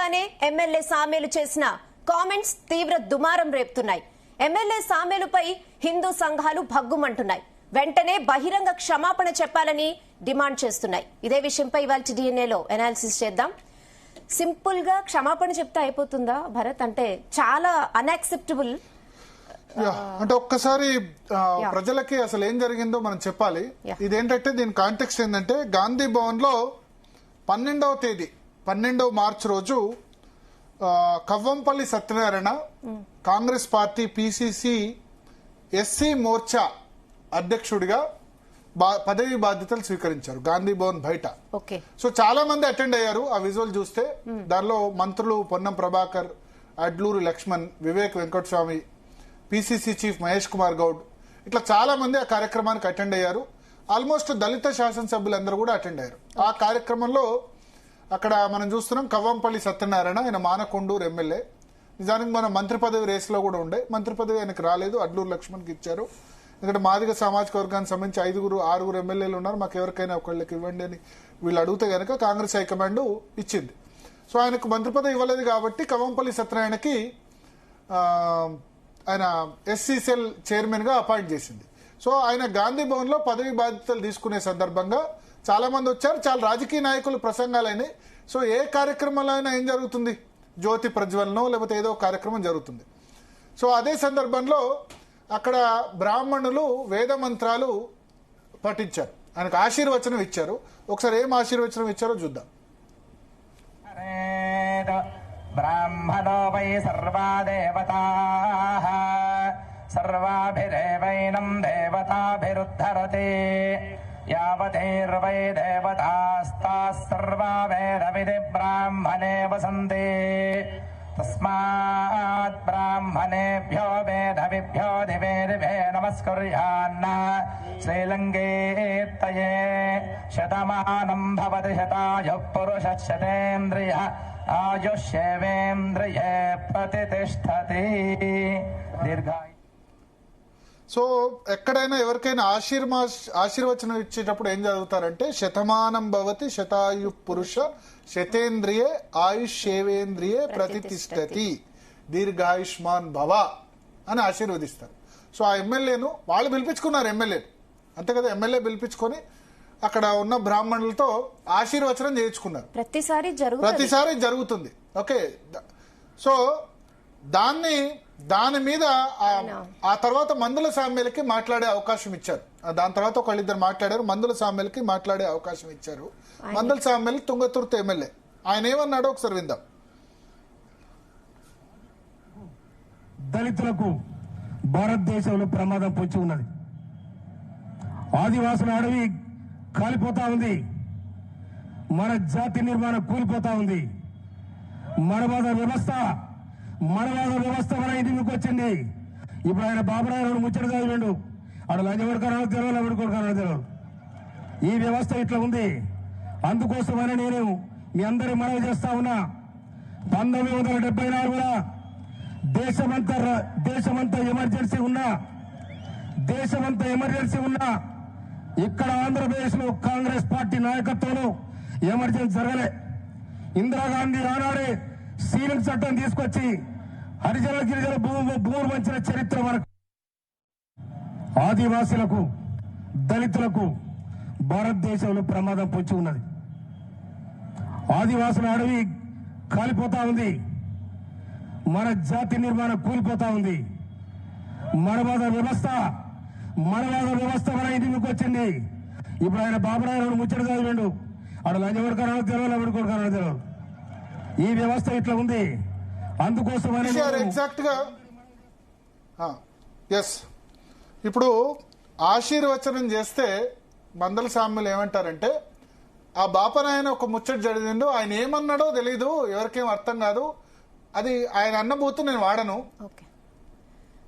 అనగానే ఎమ్మెల్యే సామేలు చేసిన కామెంట్స్ తీవ్ర దుమారం రేపుతున్నాయి. ఎమ్మెల్యే సామేలుపై హిందూ సంఘాలు భగ్గుమంటున్నాయి. వెంటనే బహిరంగ క్షమాపణ చెప్పాలని డిమాండ్ చేస్తున్నాయి. ఇదే విషయంపై ఇవాళ డిఎన్ఏలో అనాలిసిస్ చేద్దాం. సింపుల్ గా క్షమాపణ చెప్తే అయిపోతుందా భరత్? అంటే చాలా అన్యాక్సెప్టబుల్. అంటే ఒక్కసారి ప్రజలకి అసలు ఏం జరిగిందో మనం చెప్పాలి. ఇదేంటంటే దీని కాంటెక్స్ట్ ఏంటంటే గాంధీ భవన్ లో 12 మార్చి రోజు Kavvampalli Satyanarayana Congress party PCC SC Morcha అధ్యక్షుడిగా పదవి బాధ్యతలు స్వీకరించారు గాంధీ భవన్ బయట. సో చాలా మంది అటెండ్ అయ్యారు. ఆ విజువల్ చూస్తే దానిలో మంత్రులు పొన్నం ప్రభాకర్, అడ్లూరు లక్ష్మణ్, వివేక్ వెంకటస్వామి, పిసిసి చీఫ్ మహేష్ కుమార్ గౌడ్, ఇట్లా చాలా మంది ఆ కార్యక్రమానికి అటెండ్ అయ్యారు. ఆల్మోస్ట్ దళిత శాసనసభ్యులందరూ కూడా అటెండ్ అయ్యారు. ఆ కార్యక్రమంలో అక్కడ మనం చూస్తున్నాం కవ్వంపల్లి సత్యనారాయణ, ఆయన మానకొండూరు ఎమ్మెల్యే. నిజానికి మన మంత్రి పదవి రేసులో కూడా ఉండే, మంత్రి పదవి ఆయనకు రాలేదు, అడ్లూరు లక్ష్మణ్కి ఇచ్చారు. ఎందుకంటే మాదిగ సామాజిక వర్గానికి సంబంధించి 6 ఎమ్మెల్యేలు ఉన్నారు, మాకు ఎవరికైనా ఒకళ్ళకి ఇవ్వండి అని వీళ్ళు అడిగితే కనుక కాంగ్రెస్ హైకమాండ్ ఇచ్చింది. సో ఆయనకు మంత్రి పదవి ఇవ్వలేదు కాబట్టి కవ్వంపల్లి సత్యనారాయణకి ఆయన ఎస్సీసెల్ చైర్మన్ గా అపాయింట్ చేసింది. సో ఆయన గాంధీ భవన్ లో పదవి బాధ్యతలు తీసుకునే సందర్భంగా చాలా మంది వచ్చారు, చాలా రాజకీయ నాయకులు ప్రసంగాలైనాయి. సో ఏ కార్యక్రమంలో అయినా ఏం జరుగుతుంది, జ్యోతి ప్రజ్వలనో లేకపోతే ఏదో కార్యక్రమం జరుగుతుంది. సో అదే సందర్భంలో అక్కడ బ్రాహ్మణులు వేద మంత్రాలు పఠించారు, ఆయనకు ఆశీర్వచనం ఇచ్చారు. ఒకసారి ఏం ఆశీర్వచనం ఇచ్చారో చూద్దాం. బ్రాహ్మణో వై సర్వా దేవతాః సర్వాభిరేవైనం దేవతాభిరుద్ధరతే యావతైర్వై దేవతాస్తాః సర్వా వేద విధి బ్రాహ్మణే వసంతే తస్మాత్ బ్రాహ్మణేభ్యో వేదవిభ్యో దివే దివే నమస్కుర్యాన్న శ్రీలంకేత్తయే శతమానం భవతి శతాయుః పురుషः శతేంద్రియः ఆయుష్యేవేంద్రియే ప్రతిష్ఠతి దీర్ఘాయు. సో ఎక్కడైనా ఎవరికైనా ఆశీర్వచనం ఇచ్చేటప్పుడు ఏం చదువుతారంటే శతమానం భవతి శతాయు పురుష శతేంద్రియే ఆయుష్యేవేంద్రియే ప్రతిష్ఠతి దీర్ఘాయుష్మాన్ భవ అని ఆశీర్వదిస్తారు. సో ఆ ఎమ్మెల్యేను వాళ్ళు పిలిపించుకున్నారు, ఎమ్మెల్యేను అంతే కదా, ఎమ్మెల్యే పిలిపించుకొని అక్కడ ఉన్న బ్రాహ్మణులతో ఆశీర్వచనం చేయించుకున్నారు. ప్రతిసారి జరుగుతుంది. ఓకే, సో దాని మీద ఆ తర్వాత మందుల సామ్యాలకి మాట్లాడే అవకాశం ఇచ్చారు. దాని తర్వాత ఒకళ్ళిద్దరు మాట్లాడారు, మందుల సామ్యాలకి మాట్లాడే అవకాశం ఇచ్చారు. మందుల సామ్యాలు తుంగతుర్తి ఎమ్మెల్యే, ఆయన ఏమన్నాడో ఒకసారి విందాం. దళితులకు భారతదేశంలో ప్రమాదం పొంచి ఉన్నది. ఆదివాసుల అడవి కాలిపోతా ఉంది, మన జాతి నిర్మాణం కూలిపోతా ఉంది. మనవాద వ్యవస్థ మన ఇంటికి వచ్చింది. ఇప్పుడు ఆయన బాబురావు ముచ్చట చదివిండు, ఆడు లంచగొడకరావు తెలియదు, ఎవరి కొడుకరావు తెలియదు. ఈ వ్యవస్థ ఇట్లా ఉంది. అందుకోసమని నేను మీ అందరి మనవి చేస్తా ఉన్నా, 1974 దేశమంతా ఎమర్జెన్సీ ఉన్నా ఇక్కడ ఆంధ్రప్రదేశ్ లో కాంగ్రెస్ పార్టీ నాయకత్వంలో ఎమర్జెన్సీ జరగలే. ఇందిరాగాంధీ ఆనాడే సీలింగ్ చట్టం తీసుకొచ్చి హరిజన గిరిజన భూములు పంచిన చరిత్ర మనకు. ఆదివాసీలకు దళితులకు భారతదేశంలో ప్రమాదం పొంచి ఉన్నది. ఆదివాసుల అడవి కాలిపోతా ఉంది, మన జాతి నిర్మాణం కూలిపోతా ఉంది. మనవాద వ్యవస్థ మన ఇంటికి వచ్చింది. ఇప్పుడు ఆయన బాబురావు ముచ్చట చదివిండు, ఆడు లంచగొడకరావు తెలియదు, ఎవరి కొడుకరావు తెలియదు. ఈ వ్యవస్థ ఇట్లా ఉంది. అందుకోసమని ఎగ్జాక్ట్ గా ఇప్పుడు ఆశీర్వచనం చేస్తే మందల సామ్యులు ఏమంటారంటే, ఆ బాపనాయన ఒక ముచ్చట జరిగిండు, ఆయన ఏమన్నాడో తెలీదు, ఎవరికేం అర్థం కాదు, అది ఆయన అన్నబూతు నేను వాడను.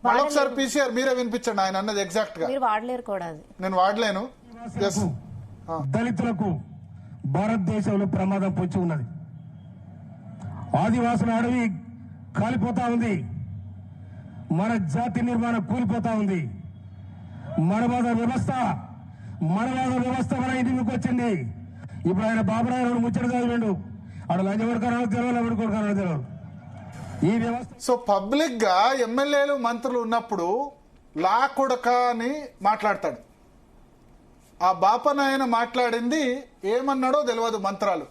మళ్ళొకసారి పీసీఆర్ మీరే వినిపించండి ఆయన అన్నది ఎగ్జాక్ట్ గా. నేను వాడలేను. దళితులకు భారతదేశంలో ప్రమాదం పొంచి ఉన్నది. ఆదివాసుల అడవి కాలిపోతా ఉంది, మన జాతి నిర్మాణం కూలిపోతా ఉంది. మనవాద వ్యవస్థ మన ఇంటికి వచ్చింది. ఇప్పుడు ఆయన బాబురావు ముచ్చట చదివిండు, ఆడు లంచం కొడుకున్నాడో తెలియదు, ఎవరు కొడుకున్నాడో తెలియదు. ఈ వ్యవస్థ సో పబ్లిక్ గా ఎమ్మెల్యేలు మంత్రులు ఉన్నప్పుడు లా కొడక అని మాట్లాడతాడు. ఆ బాపనాయన మాట్లాడింది ఏమన్నాడో తెలియదు మంత్రాలు.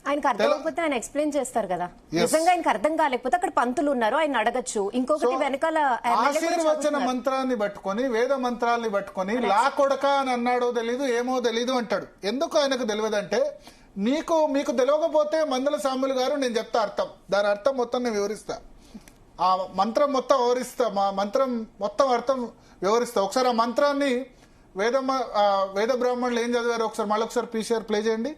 ఆయనకు అర్థం కాకపోతే ఆయన ఎక్స్ప్లెయిన్ చేస్తారు కదా. Yes. నిజంగా ఆయనకు అర్థం కాలేకపోతే అక్కడ పంతులు ఉన్నారు, ఆయన అడగచ్చు. ఇంకొకటి వెనకాల ఎమ్మెల్యే కూడా ఆశీర్వచన చదువుతున్నారు. మంత్రాన్ని పట్టుకొని వేద మంత్రాల్ని పట్టుకొని లా కొడక అని అన్నాడో తెలీదు ఏమో తెలీదు అంటాడు. ఎందుకు ఆయనకు తెలియదంటే మీకు తెలియకపోతే మందల సాములు గారు నేను చెప్తా అర్థం, దాని అర్థం మొత్తం నేను వివరిస్తా, ఆ మంత్రం మొత్తం వివరిస్తా, మా మంత్రం మొత్తం అర్థం వివరిస్తా. ఒకసారి ఆ మంత్రాన్ని వేద బ్రాహ్మణులు ఏం చదివారు ఒకసారి మళ్ళీ ఒకసారి పీసీఆర్ ప్లే చేయండి.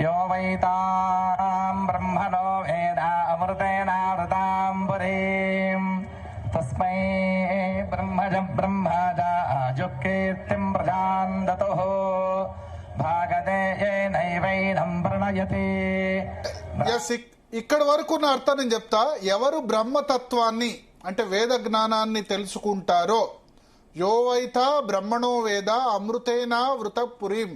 यो वैतां ब्रह्मणो वेद अमृतेनावृतां पुरीं तस्मै ब्रह्मज आजुकीर्तिं प्रजां दतुः भागते येनैवैनं प्रणयति. ఇక్కడ వరకు నా అర్థం నేను చెప్తా. ఎవరు బ్రహ్మతత్వాన్ని అంటే వేద జ్ఞానాన్ని తెలుసుకుంటారో, యోవైత బ్రహ్మణో వేద అమృతేనా వృత పురీం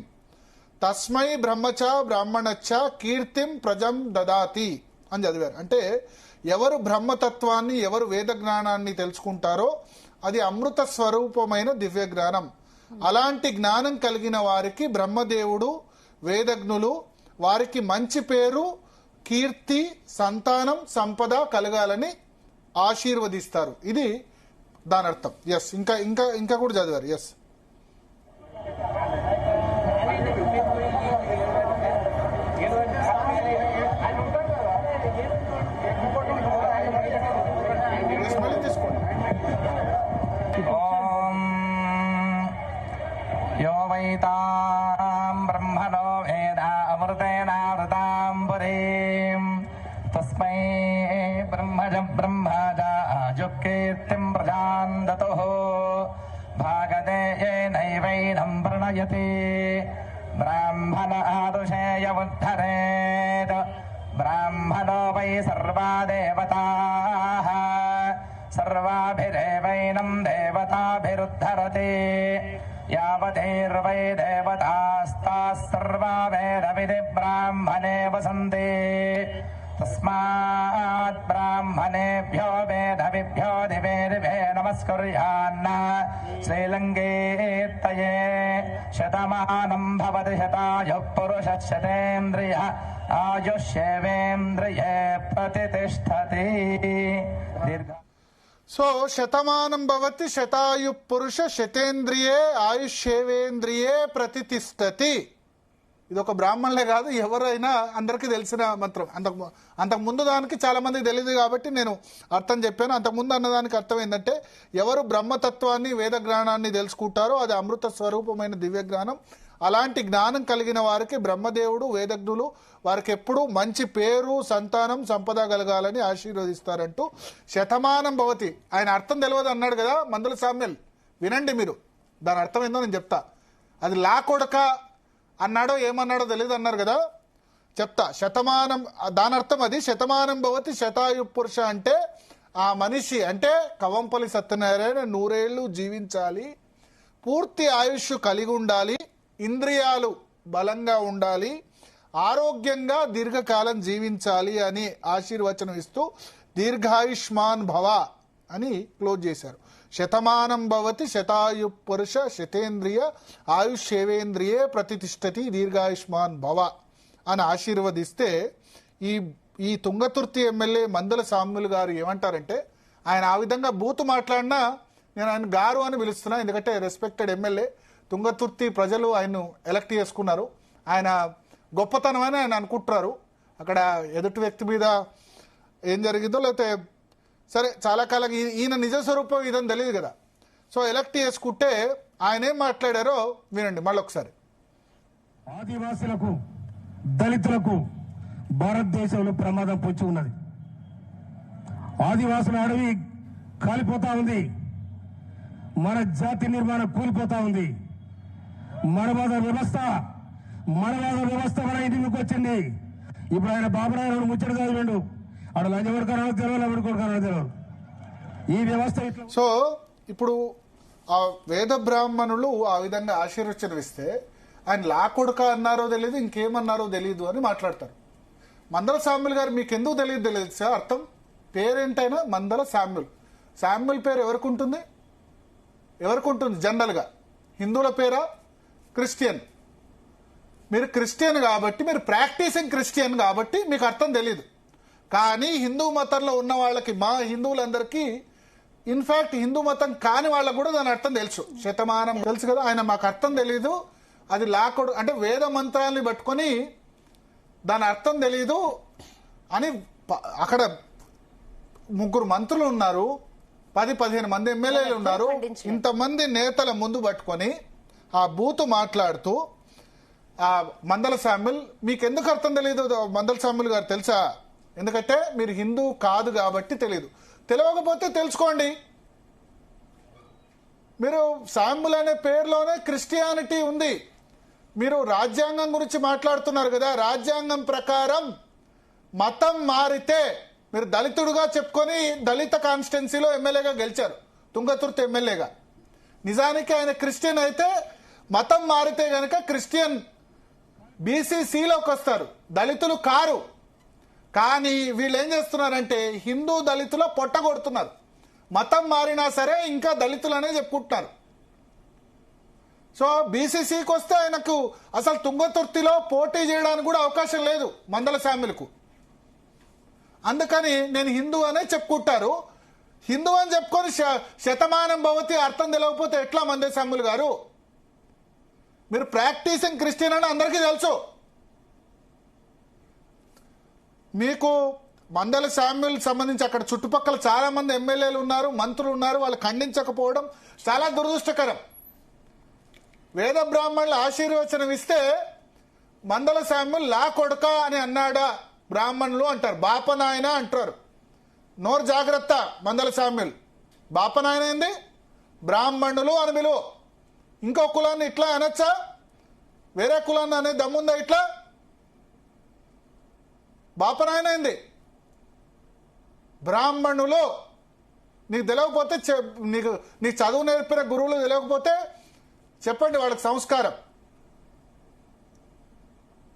తస్మై బ్రహ్మచ బ్రాహ్మణచ్చ కీర్తిం ప్రజం దదాతి అని చదివారు. అంటే ఎవరు బ్రహ్మతత్వాన్ని ఎవరు వేద జ్ఞానాన్ని తెలుసుకుంటారో అది అమృత స్వరూపమైన దివ్య జ్ఞానం. అలాంటి జ్ఞానం కలిగిన వారికి బ్రహ్మదేవుడు వేదజ్ఞులు వారికి మంచి పేరు కీర్తి సంతానం సంపద కలగాలని ఆశీర్వదిస్తారు. ఇది దాని అర్థం. ఎస్ ఇంకా ఇంకా ఇంకా కూడా చదివారు. ఎస్ यो वैतां ब्रह्मणो वेद अमृतेनावृतां पुरीं तस्मै ब्रह्मज आजुकीर्तिं प्रजां दतुः भागते येनैवैनं प्रणयति. ब्राह्मण आदुषेयमुद्धरेत् ब्राह्मणो वै सर्वा देवताः सर्वाभिरेवैनं देवताभिरुद्धरति. यावदेर्वै देवतास्ताः सर्वा वेदविधि ब्राह्मणे वसन्ति. तस्मात् ब्राह्मणेभ्यो वेदविभ्यो दिवे दिवे नमस्कुर्यान्न. श्रीलङ्केत्तये शतमानं भवति शतायुः पुरुषः शतेन्द्रियः आयुष्येवेन्द्रिये प्रतिष्ठति. సో శతమానం భవతి శతాయు పురుష శతేంద్రియే ఆయుష్యేవేంద్రియే ప్రతిష్టతి. ఇది ఒక బ్రాహ్మణులే కాదు ఎవరైనా అందరికీ తెలిసిన మంత్రం. అంతకు ముందు దానికి చాలా మందికి తెలియదు కాబట్టి నేను అర్థం చెప్పాను. అంతకుముందు అన్నదానికి అర్థం ఏంటంటే ఎవరు బ్రహ్మతత్వాన్ని వేద జ్ఞానాన్ని తెలుసుకుంటారో అది అమృత స్వరూపమైన దివ్య జ్ఞానం. అలాంటి జ్ఞానం కలిగిన వారికి బ్రహ్మదేవుడు వేదజ్ఞులు వారికి ఎప్పుడూ మంచి పేరు సంతానం సంపద కలగాలని ఆశీర్వదిస్తారంటూ శతమానం భవతి. ఆయన అర్థం తెలియదు అన్నాడు కదా మందుల సామ్యల్, వినండి మీరు దాని అర్థం ఏందో నేను చెప్తా. అది లా కొడక అన్నాడో ఏమన్నాడో తెలియదు అన్నారు కదా, చెప్తా. శతమానం దాని అర్థం అది శతమానం భవతి శతాయు పురుష అంటే ఆ మనిషి అంటే కవంపల్లి సత్యనారాయణ 100 ఏళ్ళు జీవించాలి, పూర్తి ఆయుష్ కలిగి ఉండాలి, ఇంద్రియాలు బలంగా ఉండాలి, ఆరోగ్యంగా దీర్ఘకాలం జీవించాలి అని ఆశీర్వచనం ఇస్తూ దీర్ఘాయుష్మాన్ భవ అని క్లోజ్ చేశారు. శతమానం భవతి శతాయు పురుష శతేంద్రియ ఆయుష్యేవేంద్రియే ప్రతిష్టతి దీర్ఘాయుష్మాన్ భవ అని ఆశీర్వదిస్తే ఈ తుంగతుర్తి ఎమ్మెల్యే మందల సామ్యులు గారు ఏమంటారంటే ఆయన ఆ విధంగా బూతు మాట్లాడినా నేను ఆయన గారు అని పిలుస్తున్నా, ఎందుకంటే రెస్పెక్టెడ్ ఎమ్మెల్యే. తుంగతుర్తి ప్రజలు ఆయన్ను ఎలక్ట్ చేసుకున్నారు. ఆయన గొప్పతనం అని ఆయన అనుకుంటున్నారు. అక్కడ ఎదుటి వ్యక్తి మీద ఏం జరిగిందో లేకపోతే సరే చాలా కాలం ఈయన నిజ స్వరూపం ఇదని తెలియదు కదా. సో ఎలక్ట్ చేసుకుంటే ఆయన ఏం మాట్లాడారో వినండి మళ్ళీ ఒకసారి. ఆదివాసులకు దళితులకు భారతదేశంలో ప్రమాదం పొంచి ఉన్నది. ఆదివాసుల అడవి కాలిపోతా ఉంది, మన జాతి నిర్మాణం కూలిపోతా ఉంది. మనవాద వ్యవస్థ మన ఇంటికి వచ్చింది. ఇప్పుడు ఆయన బాబురాయన ముచ్చట చదివిండు, ఆడు లంచ కొడుకున్నాడో తెలియదు, ఎవరు కొడుకున్నాడో తెలియదు. ఈ వ్యవస్థ ఇట్లా. సో ఇప్పుడు ఆ వేద బ్రాహ్మణులు ఆ విధంగా ఆశీర్వచనం ఇస్తే ఆయన లా కొడుక అన్నారో తెలియదు, ఇంకేమన్నారో తెలియదు అని మాట్లాడతారు. మందల శామ్యుల్ గారు మీకు ఎందుకు తెలియదు సార్ అర్థం. పేరేంటైనా మందల శామ్యుల్. శామ్యుల్ పేరు ఎవరికి ఉంటుంది? జనరల్ గా హిందువుల పేరా, క్రిస్టియన్? మీరు క్రిస్టియన్ కాబట్టి, మీరు ప్రాక్టీసింగ్ క్రిస్టియన్ కాబట్టి మీకు అర్థం తెలియదు. కానీ హిందూ మతంలో ఉన్న వాళ్ళకి, మా హిందువులందరికీ, ఇన్ఫాక్ట్ హిందూ మతం కాని వాళ్ళకు కూడా దాని అర్థం తెలుసు. శతమానం తెలుసు కదా. ఆయన మాకు అర్థం తెలీదు, అది లాకొడు అంటే వేద మంత్రాన్ని పట్టుకొని దాని అర్థం తెలీదు అని. అక్కడ 3 మంత్రులు ఉన్నారు, 10-15 మంది ఎమ్మెల్యేలు ఉన్నారు. ఇంతమంది నేతల ముందు పట్టుకొని ఆ బూతు మాట్లాడుతూ ఆ మందల శామ్యుల్, మీకు ఎందుకు అర్థం తెలియదు మందల శామ్యుల్ గారు తెలుసా? ఎందుకంటే మీరు హిందూ కాదు కాబట్టి తెలియదు. తెలియకపోతే తెలుసుకోండి. మీరు శామ్యుల్ అనే పేరులోనే క్రిస్టియానిటీ ఉంది. మీరు రాజ్యాంగం గురించి మాట్లాడుతున్నారు కదా. రాజ్యాంగం ప్రకారం మతం మారితే, మీరు దళితుడుగా చెప్పుకొని దళిత కాన్స్టిట్యున్సీలో ఎమ్మెల్యేగా గెలిచారు, తుంగతుర్తి ఎమ్మెల్యేగా. నిజానికి ఆయన క్రిస్టియన్ అయితే మతం మారితే గనక క్రిస్టియన్ బీసీసీలోకి వస్తారు, దళితులు కారు. కానీ వీళ్ళు ఏం చేస్తున్నారంటే హిందూ దళితుల పొట్టగొడుతున్నారు. మతం మారినా సరే ఇంకా దళితులనే చెప్పుకుంటున్నారు. సో బీసీసీకి వస్తే ఆయనకు అసలు తుంగతుర్తిలో పోటీ చేయడానికి కూడా అవకాశం లేదు మందల శామ్యులకు. అందుకని నేను హిందూ అనే చెప్పుకుంటారు. హిందూ అని చెప్పుకొని శతమానం భవతి అర్థం తెలియకపోతే ఎట్లా మందల శామ్యుల్ గారు? మీరు ప్రాక్టీసింగ్ క్రిస్టియన్ అని అందరికీ తెలుసు. మీకు మందల శామ్యుల్ సంబంధించి అక్కడ చుట్టుపక్కల చాలా మంది ఎమ్మెల్యేలు ఉన్నారు, మంత్రులు ఉన్నారు. వాళ్ళు ఖండించకపోవడం చాలా దురదృష్టకరం. వేద బ్రాహ్మణులు ఆశీర్వచనం ఇస్తే మందల శామ్యుల్ లా కొడుక అని అన్నాడా? బ్రాహ్మణులు అంటారు, బాపనాయన అంటారు. నోరు జాగ్రత్త మందల శామ్యుల్. బాపనాయన ఏంది? బ్రాహ్మణులు అని పిలువు. ఇంకో కులాన్ని ఇట్లా అనొచ్చా? వేరే కులాన్ని అనే దమ్ముందా ఇట్లా? బాపనాయన ఏంది? బ్రాహ్మణులు. నీకు తెలియకపోతే నీ చదువు నేర్పిన గురువులు తెలియకపోతే చెప్పండి వాళ్ళకి సంస్కారం.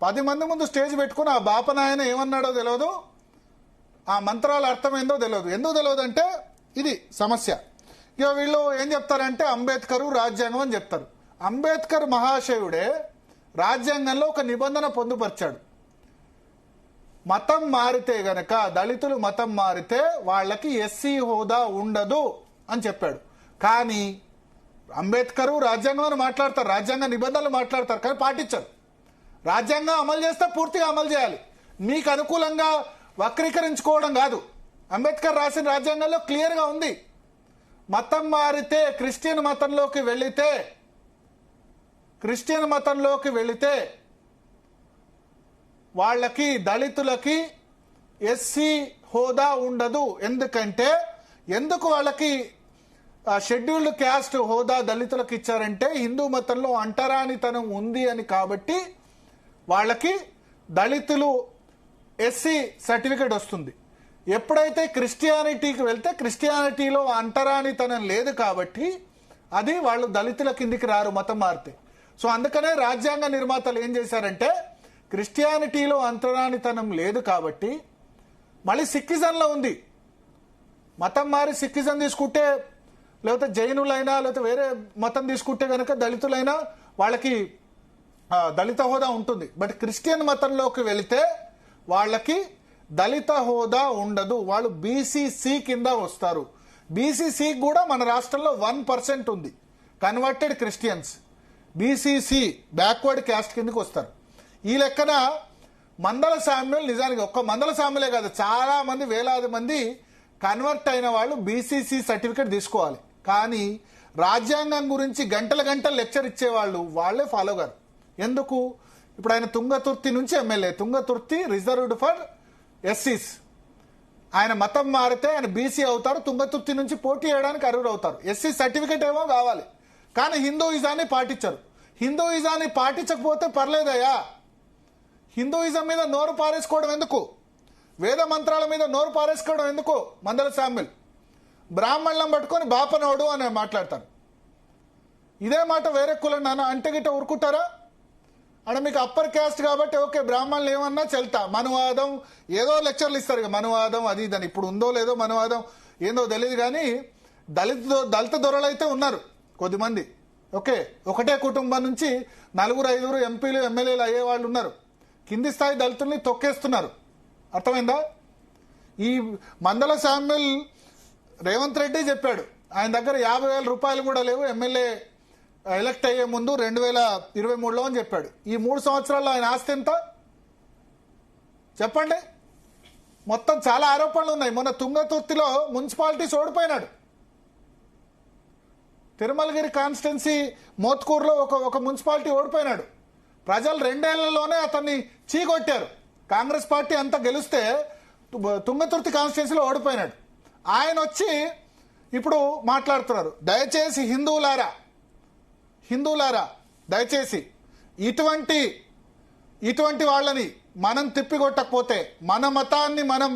10 మంది ముందు స్టేజ్ పెట్టుకుని ఆ బాపనాయన ఏమన్నాడో తెలియదు, ఆ మంత్రాల అర్థమైందో తెలియదు. ఎందుకు తెలియదు అంటే ఇది సమస్య. ఇక వీళ్ళు ఏం చెప్తారంటే అంబేద్కర్ రాజ్యాంగం అని చెప్తారు. అంబేద్కర్ మహాశయుడే రాజ్యాంగంలో ఒక నిబంధన పొందుపరిచాడు. మతం మారితే గనక, దళితులు మతం మారితే వాళ్ళకి ఎస్సీ హోదా ఉండదు అని చెప్పాడు. కానీ అంబేద్కర్ రాజ్యాంగం అని మాట్లాడతారు, రాజ్యాంగ నిబంధనలు మాట్లాడతారు, కానీ పాటించారు. రాజ్యాంగం అమలు చేస్తే పూర్తిగా అమలు చేయాలి. మీకు అనుకూలంగా వక్రీకరించుకోవడం కాదు. అంబేద్కర్ రాసిన రాజ్యాంగంలో క్లియర్గా ఉంది. మతం మారితే, క్రిస్టియన్ మతంలోకి వెళితే వాళ్ళకి, దళితులకి ఎస్సీ హోదా ఉండదు. ఎందుకు వాళ్ళకి షెడ్యూల్డ్ క్యాస్ట్ హోదా దళితులకు ఇచ్చారంటే హిందూ మతంలో అంటరానితనం ఉంది అని. కాబట్టి వాళ్ళకి దళితులు ఎస్సీ సర్టిఫికేట్ వస్తుంది. ఎప్పుడైతే క్రిస్టియానిటీకి వెళ్తే క్రిస్టియానిటీలో అంటరానితనం లేదు కాబట్టి అది వాళ్ళు దళితుల కిందికి రారు మతం మారితే. సో అందుకనే రాజ్యాంగ నిర్మాతలు ఏం చేశారంటే క్రిస్టియానిటీలో అంటరానితనం లేదు కాబట్టి, మళ్ళీ సిక్కిజంలో ఉంది. మతం మారి సిక్కిజం తీసుకుంటే, లేకపోతే జైనులైనా లేకపోతే వేరే మతం తీసుకుంటే కనుక దళితులైనా వాళ్ళకి దళిత హోదా ఉంటుంది. బట్ క్రిస్టియన్ మతంలోకి వెళితే వాళ్ళకి దళిత హోదా ఉండదు. వాళ్ళు బీసీసీ కింద వస్తారు. బీసీసీ కూడా మన రాష్ట్రంలో 1% ఉంది. Converted Christians BCC backward caste కిందకి వస్తారు. ఈ లెక్కన మందల శామ్యుల్, నిజానికి ఒక్క మందల శామ్యులే కాదు, చాలా మంది, వేలాది మంది కన్వర్ట్ అయిన వాళ్ళు బీసీసీ సర్టిఫికేట్ తీసుకోవాలి. కానీ రాజ్యాంగం గురించి గంటల లెక్చర్ ఇచ్చేవాళ్ళు వాళ్ళే ఫాలో గారు. ఎందుకు? ఇప్పుడు ఆయన తుంగతుర్తి నుంచి ఎమ్మెల్యే, తుంగతుర్తి రిజర్వ్డ్ ఫర్ ఎస్సీస్. ఆయన మతం మారితే ఆయన బీసీ అవుతారు, తుంగతుర్తి నుంచి పోటీ చేయడానికి అర్హులు అవుతారు. ఎస్సీ సర్టిఫికేట్ ఏమో కావాలి, కానీ హిందూయిజాన్ని పాటించరు. హిందూయిజాన్ని పాటించకపోతే పర్లేదయ్యా, హిందూయిజం మీద నోరు పారేసుకోవడం ఎందుకు? వేద మంత్రాల మీద నోరు పారేసుకోవడం ఎందుకు? మందల శామ్యుల్ బ్రాహ్మణులను పట్టుకొని బాపనోడు అని మాట్లాడతారు. ఇదే మాట వేరే కులం నాన్న అంటే గిట్ట ఊరుకుంటారా? అంటే మీకు అప్పర్ క్యాస్ట్ కాబట్టి ఓకే బ్రాహ్మణులు ఏమన్నా చెల్తా, మనువాదం ఏదో లెక్చర్లు ఇస్తారు ఇక, మనువాదం అది ఇదని. ఇప్పుడు ఉందో లేదో మనువాదం ఏందో తెలియదు, కానీ దళిత దొరలు అయితే ఉన్నారు కొద్దిమంది. ఓకే, ఒకటే కుటుంబం నుంచి 4-5 ఎంపీలు ఎమ్మెల్యేలు అయ్యే వాళ్ళు ఉన్నారు. కింది స్థాయి దళితుల్ని తొక్కేస్తున్నారు. అర్థమైందా? ఈ మందల శామ్యుల్ రేవంత్ రెడ్డి చెప్పాడు ఆయన దగ్గర 50,000 రూపాయలు కూడా లేవు ఎమ్మెల్యే ఎలక్ట్ అయ్యే ముందు 2023లో అని చెప్పాడు. ఈ 3 సంవత్సరాల్లో ఆయన ఆస్తి ఎంత చెప్పండి? మొత్తం చాలా ఆరోపణలు ఉన్నాయి. మొన్న తుంగతుర్తిలో మున్సిపాలిటీస్ ఓడిపోయినాడు. తిరుమలగిరి కాన్స్టిట్యున్సీ మోత్కూరులో ఒక మున్సిపాలిటీ ఓడిపోయినాడు. ప్రజలు 2 ఏళ్లలోనే అతన్ని చీకొట్టారు. కాంగ్రెస్ పార్టీ అంతా గెలిస్తే తుంగతుర్తి కాన్స్టిట్యున్సీలో ఓడిపోయినాడు. ఆయన వచ్చి ఇప్పుడు మాట్లాడుతున్నారు. దయచేసి హిందువులారా దయచేసి ఇటువంటి వాళ్ళని మనం తిప్పికొట్టకపోతే, మన మతాన్ని మనం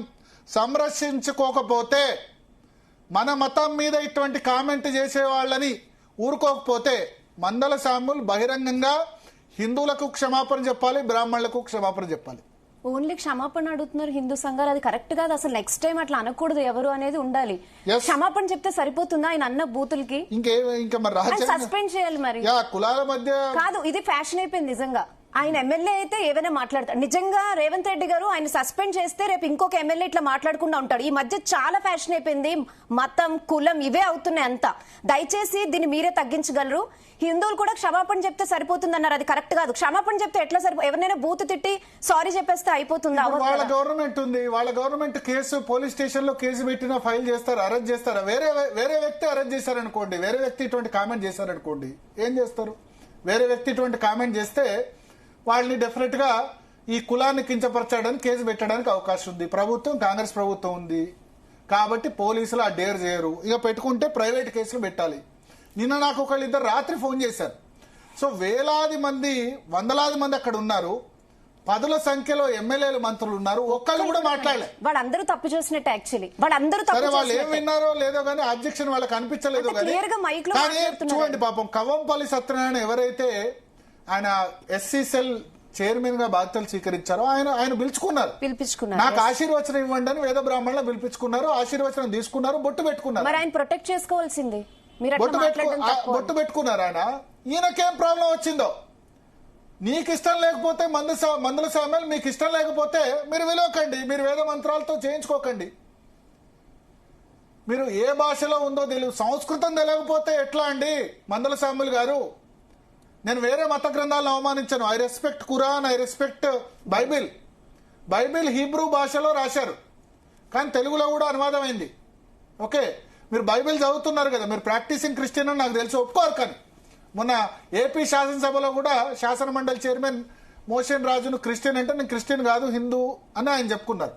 సంరక్షించుకోకపోతే, మన మతం మీద ఇటువంటి కామెంట్ చేసే వాళ్ళని ఊరుకోకపోతే మందల శామ్యుల్ బహిరంగంగా హిందువులకు క్షమాపణ చెప్పాలి, బ్రాహ్మణులకు క్షమాపణ చెప్పాలి. ఓన్లీ క్షమాపణ అడుగుతున్నారు హిందూ సంఘాలు, అది కరెక్ట్ కాదు. అసలు నెక్స్ట్ టైం అట్లా అనకూడదు ఎవరు అనేది ఉండాలి. క్షమాపణ చెప్తే సరిపోతుందా ఆయన అన్న బూతులకి? ఇంకా మరి సస్పెండ్ చేయాలి. మరి కులాల మధ్య కాదు, ఇది ఫ్యాషన్ అయిపోయింది నిజంగా. ఆయన ఎమ్మెల్యే అయితే ఏమైనా మాట్లాడతాడు. నిజంగా రేవంత్ రెడ్డి గారు ఆయన సస్పెండ్ చేస్తే రేపు ఇంకొక ఎమ్మెల్యే ఇట్లా మాట్లాడకుండా ఉంటాడు. ఈ మధ్య చాలా ఫ్యాషన్ అయిపోయింది. మతం, కులం ఇవే అవుతున్నాయి అంతా. దయచేసి దీన్ని మీరే తగ్గించగలరు. హిందువులు కూడా క్షమాపణ చెప్తే సరిపోతుంది అన్నారు, అది కరెక్ట్ కాదు. క్షమాపణ చెప్తే ఎట్లా ఎవరినైనా బూతు తిట్టి సారీ చెప్పేస్తే అయిపోతుందా? వాళ్ళ గవర్నమెంట్ ఉంది, వాళ్ళ గవర్నమెంట్ కేసు పోలీస్ స్టేషన్ లో కేసు పెట్టినా ఫైల్ చేస్తారు, అరెస్ట్ చేస్తారు. వేరే వ్యక్తి అరెస్ట్ చేశారనుకోండి, వేరే వ్యక్తి ఇటువంటి కామెంట్ చేశారనుకోండి, ఏం చేస్తారు? వేరే వ్యక్తి ఇటువంటి కామెంట్ చేస్తే వాళ్ళని డెఫినెట్ గా ఈ కులాన్ని కించపరచడానికి కేసు పెట్టడానికి అవకాశం ఉంది. ప్రభుత్వం కాంగ్రెస్ ప్రభుత్వం ఉంది కాబట్టి పోలీసులు ఆ డేర్ చేయరు. ఇక పెట్టుకుంటే ప్రైవేట్ కేసులు పెట్టాలి. నిన్న నాకు ఒకళ్ళిద్దరు రాత్రి ఫోన్ చేశారు. సో వేలాది మంది, వందలాది మంది అక్కడ ఉన్నారు. 10ల సంఖ్యలో ఎమ్మెల్యేలు, మంత్రులు ఉన్నారు. ఒక్కళ్ళు కూడా మాట్లాడలే. వాళ్ళందరూ తప్పు చేసినట్టు యాక్చువల్లీ వాళ్ళందరూ సరే, వాళ్ళు ఏం విన్నారో లేదో కానీ అబ్జెక్షన్ వాళ్ళకి అనిపించలేదు. కానీ చూడండి పాపం కవ్వంపల్లి సత్యనారాయణ ఎవరైతే ఆయన ఎస్సీ సెల్ చైర్మన్ గా బాధ్యతలు స్వీకరించారో ఆయన పిలుచుకున్నారు. నాకు ఆశీర్వచనం ఇవ్వండి అని వేద బ్రాహ్మణులు పిలిపించుకున్నారు. ఆశీర్వచనం తీసుకున్నారు, బొట్టు పెట్టుకున్నారు. మరి ఆయన ప్రొటెక్ట్ చేసుకోవాల్సింది. బొట్టు పెట్టుకున్నారు ఆయన. ఈయనకేం ప్రాబ్లం వచ్చిందో? నీకు ఇష్టం లేకపోతే మందుల సామ్యాలు మీకు ఇష్టం లేకపోతే మీరు విలువకండి, మీరు వేద మంత్రాలతో చేయించుకోకండి. మీరు ఏ భాషలో ఉందో తెలియదు, సంస్కృతం తెలియకపోతే ఎట్లా అండి? మందుల సామ్యులు గారు, నేను వేరే మత గ్రంథాలను అవమానించాను. I respect Quran, I respect Bible Hebrew భాషలో రాశారు, కానీ తెలుగులో కూడా అనువాదం అయింది. ఓకే, మీరు బైబిల్ చదువుతున్నారు కదా, మీరు ప్రాక్టీసింగ్ క్రిస్టియన్ అని నాకు తెలిసి ఒప్పుకోరు. కానీ మొన్న ఏపీ శాసనసభలో కూడా శాసన మండలి చైర్మన్ మోషన్ రాజును క్రిస్టియన్ అంటే నేను క్రిస్టియన్ కాదు హిందూ అని ఆయన చెప్పుకున్నారు.